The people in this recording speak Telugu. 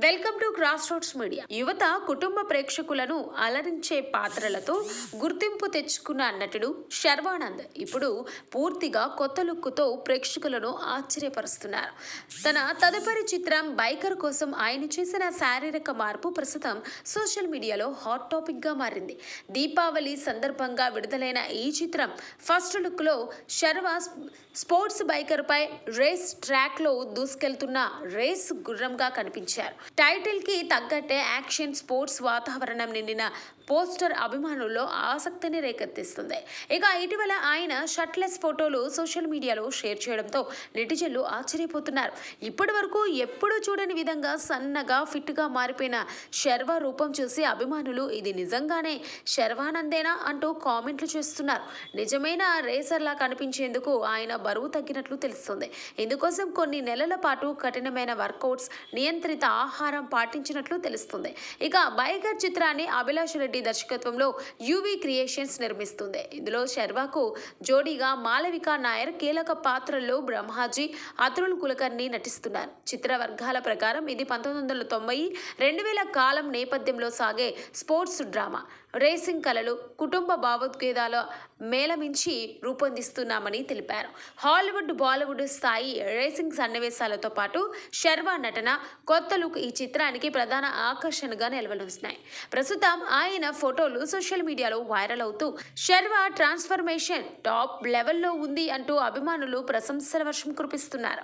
Welcome to cross roads media. యువత కుటుంబ ప్రేక్షకులను అలరించే పాత్రలతో గుర్తింపు తెచ్చుకున్న నటుడు శర్వానంద్ ఇప్పుడు పూర్తిగా కొత్త లుక్తో ప్రేక్షకులను ఆశ్చర్యపరుస్తున్నారు. తన తదుపరి చిత్రం బైకర్ కోసం ఆయన చేసిన శారీరక మార్పు ప్రస్తుతం సోషల్ మీడియాలో హాట్ టాపిక్ గా మారింది. దీపావళి సందర్భంగా విడుదలైన ఈ చిత్రం ఫస్ట్ లుక్ లో శర్వా స్పోర్ట్స్ బైకర్ పై రేస్ ట్రాక్ లో దూసుకెళ్తున్న రేస్ గుర్రంగా కనిపించారు. టైటిల్ కి తగ్గట్టే యాక్షన్ స్పోర్ట్స్ వాతావరణం నిండిన పోస్టర్ అభిమానుల్లో ఆసక్తిని రేకెత్తిస్తుంది. ఇక ఇటీవల ఆయన షర్ట్లెస్ ఫోటోలు సోషల్ మీడియాలో షేర్ చేయడంతో నెటిజన్లు ఆశ్చర్యపోతున్నారు. ఇప్పటి వరకు ఎప్పుడూ చూడని విధంగా సన్నగా ఫిట్ గా మారిపోయిన శర్వా రూపం చూసి అభిమానులు ఇది నిజంగానే శర్వానందేనా అంటూ కామెంట్లు చేస్తున్నారు. నిజమైన రేసర్లా కనిపించేందుకు ఆయన బరువు తగ్గినట్లు తెలుస్తుంది. ఇందుకోసం కొన్ని నెలల పాటు కఠినమైన వర్కౌట్స్, నియంత్రిత ఆహారం పాటించినట్లు తెలుస్తుంది. ఇక బైకర్ చిత్రాన్ని అభిలాష్ రెడ్డి దర్శకత్వంలో యువి క్రియేషన్స్ నిర్మిస్తుంది. ఇందులో శర్వాకు జోడీగా మాలవిక నాయర్ కీలక పాత్రల్లో బ్రహ్మాజీ, అతుల్ కులకర్ణి నటిస్తున్నారు. చిత్ర వర్గాల ప్రకారం ఇది 1990-2000 కాలం నేపథ్యంలో సాగే స్పోర్ట్స్ డ్రామా. రేసింగ్ కళలు, కుటుంబ భావోద్వేగాల మేళమించి రూపొందిస్తున్నామని తెలిపారు. హాలీవుడ్, బాలీవుడ్ స్థాయి రేసింగ్ సన్నివేశాలతో పాటు శర్వా నటన, కొత్త లుక్ ఈ చిత్రానికి ప్రధాన ఆకర్షణగా నిలవనున్నాయి. ప్రస్తుతం ఆయన ఫోటోలు సోషల్ మీడియాలో వైరల్ అవుతూ శర్వా ట్రాన్స్ఫర్మేషన్ టాప్ లెవెల్లో ఉంది అంటూ అభిమానులు ప్రశంసల వర్షం కురిపిస్తున్నారు.